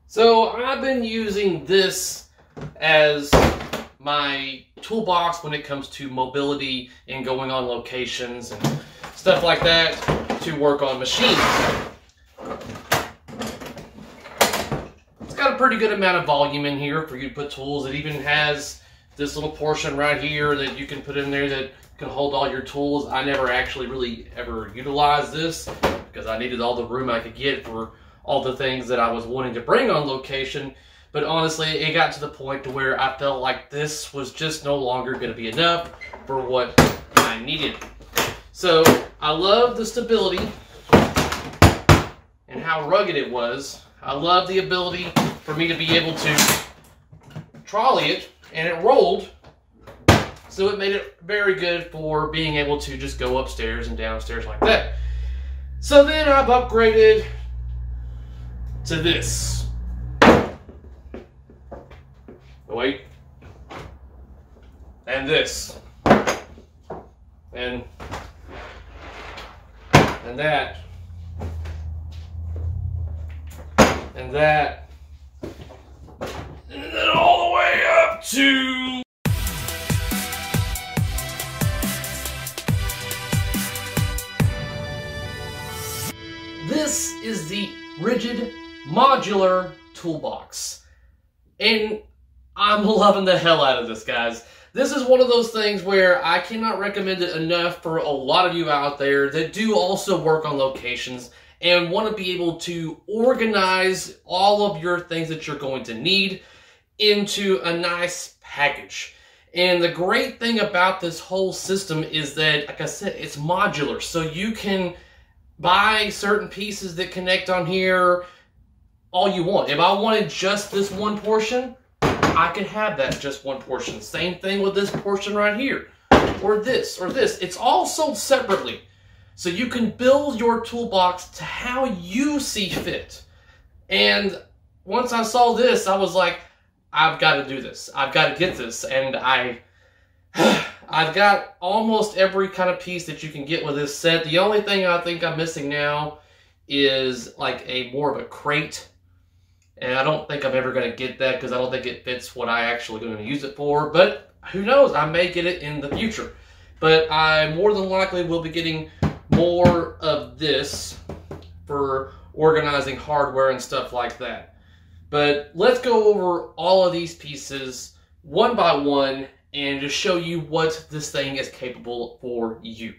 So I've been using this as my toolbox when it comes to mobility and going on locations and stuff like that to work on machines. It's got a pretty good amount of volume in here for you to put tools. It even has this little portion right here that you can put in there that can hold all your tools. I never actually really ever utilized this because I needed all the room I could get for all the things that I was wanting to bring on location. But honestly, it got to the point to where I felt like this was just no longer going to be enough for what I needed. So I love the stability and how rugged it was. I love the ability for me to be able to trolley it, and it rolled. So it made it very good for being able to just go upstairs and downstairs like that. So then I've upgraded to this. Wait. And this. And that. And that. And then all the way up to... This is the rigid modular toolbox. And I'm loving the hell out of this, guys. This is one of those things where I cannot recommend it enough for a lot of you out there that do also work on locations and want to be able to organize all of your things that you're going to need into a nice package. And the great thing about this whole system is that, like I said, it's modular. So you can buy certain pieces that connect on here all you want. If I wanted just this one portion, I could have that just one portion. Same thing with this portion right here, or this, or this. It's all sold separately. So you can build your toolbox to how you see fit. And once I saw this, I was like, I've got to do this. I've got to get this. And I've got almost every kind of piece that you can get with this set. The only thing I think I'm missing now is like more of a crate. And I don't think I'm ever going to get that because I don't think it fits what I actually going to use it for. But who knows? I may get it in the future. But I more than likely will be getting more of this for organizing hardware and stuff like that. But let's go over all of these pieces one by one and just show you what this thing is capable for you.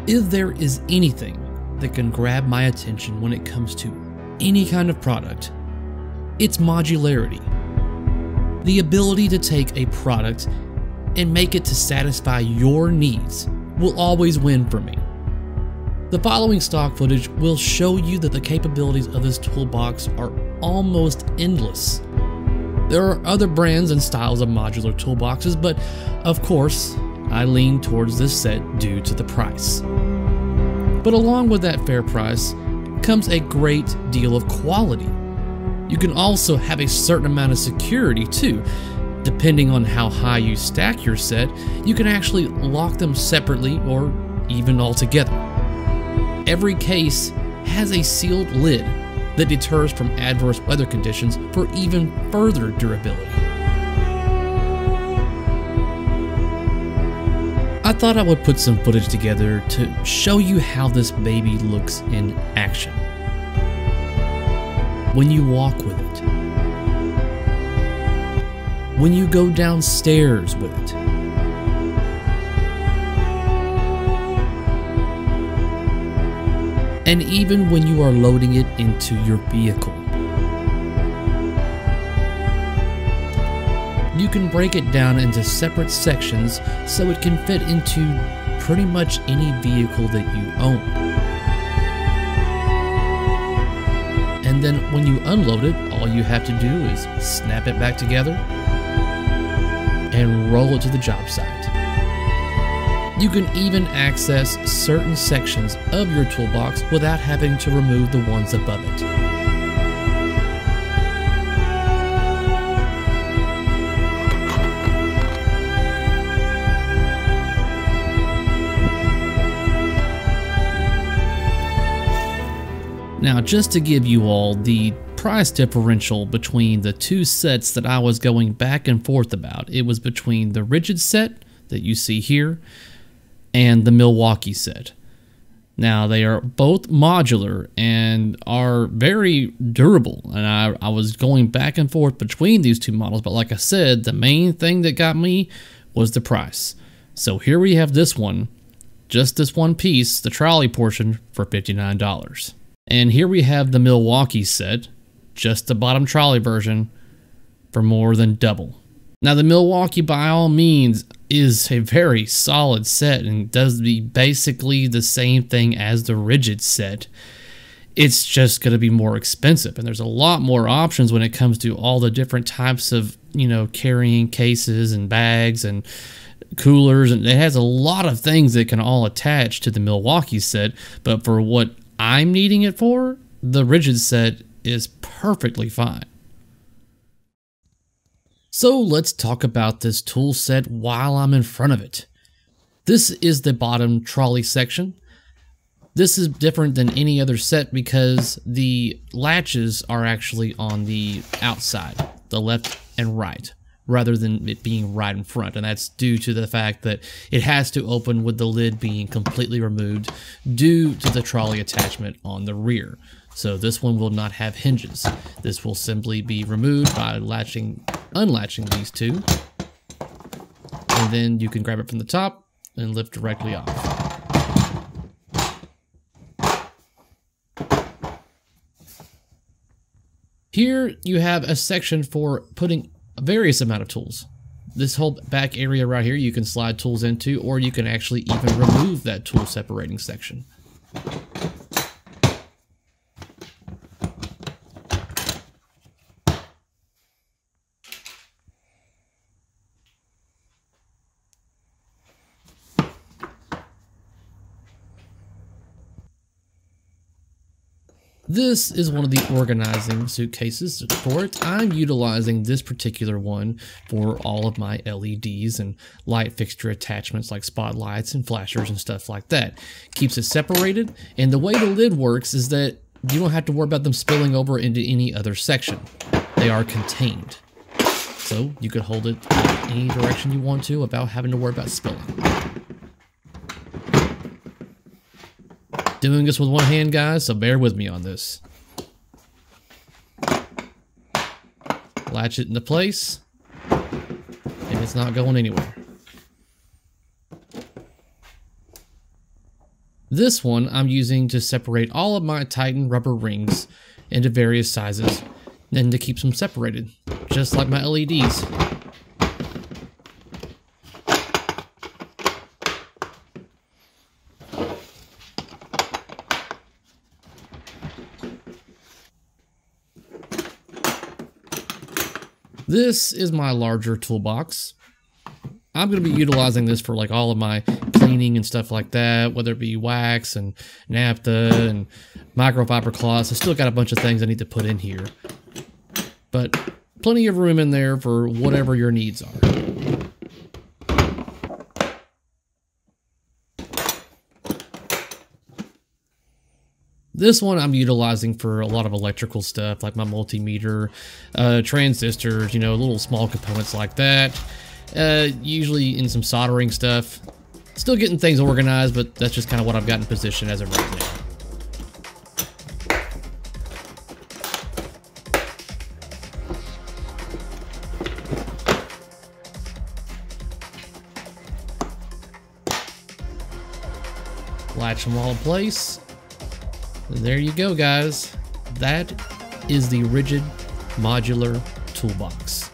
If there is anything that can grab my attention when it comes to any kind of product, it's modularity. The ability to take a product and make it to satisfy your needs will always win for me. The following stock footage will show you that the capabilities of this toolbox are almost endless. There are other brands and styles of modular toolboxes, but of course, I lean towards this set due to the price. But along with that fair price comes a great deal of quality. You can also have a certain amount of security too. Depending on how high you stack your set, you can actually lock them separately or even all together. Every case has a sealed lid that deters from adverse weather conditions for even further durability. I thought I would put some footage together to show you how this baby looks in action. When you walk with it. When you go downstairs with it. And even when you are loading it into your vehicle. You can break it down into separate sections so it can fit into pretty much any vehicle that you own. And then when you unload it, all you have to do is snap it back together and roll it to the job site. You can even access certain sections of your toolbox without having to remove the ones above it. Now, just to give you all the price differential between the two sets that I was going back and forth about, it was between the rigid set that you see here and the Milwaukee set. Now, they are both modular and are very durable, and I was going back and forth between these two models, but like I said, the main thing that got me was the price. So here we have this one, just this one piece, the trolley portion, for $59. And here we have the Milwaukee set, just the bottom trolley version, for more than double. Now, the Milwaukee, by all means, is a very solid set and does basically the same thing as the rigid set. It's just going to be more expensive, and there's a lot more options when it comes to all the different types of, carrying cases and bags and coolers, and it has a lot of things that can all attach to the Milwaukee set. But for what I'm needing it for, the rigid set is perfectly fine. So let's talk about this tool set while I'm in front of it. This is the bottom trolley section. This is different than any other set because the latches are actually on the outside, the left and right, rather than it being right in front. And that's due to the fact that it has to open with the lid being completely removed due to the trolley attachment on the rear. So this one will not have hinges. This will simply be removed by unlatching these two. And then you can grab it from the top and lift directly off. Here you have a section for putting a various amount of tools. This whole back area right here you can slide tools into, or you can actually even remove that tool separating section. This is one of the organizing suitcases for it. I'm utilizing this particular one for all of my LEDs and light fixture attachments like spotlights and flashers and stuff like that. Keeps it separated, and the way the lid works is that you don't have to worry about them spilling over into any other section. They are contained. So you could hold it any direction you want to without having to worry about spilling. Doing this with one hand, guys, so bear with me on this. Latch it into place, and it's not going anywhere. This one I'm using to separate all of my Titan rubber rings into various sizes, and to keep them separated, just like my LEDs. This is my larger toolbox. I'm going to be utilizing this for like all of my cleaning and stuff like that, whether it be wax and naphtha and microfiber cloths. I still got a bunch of things I need to put in here, but plenty of room in there for whatever your needs are. This one I'm utilizing for a lot of electrical stuff, like my multimeter, transistors, little small components like that. Usually in some soldering stuff. Still getting things organized, but that's just kind of what I've got in position as of right now. Latch them all in place. There you go, guys. That is the rigid modular toolbox.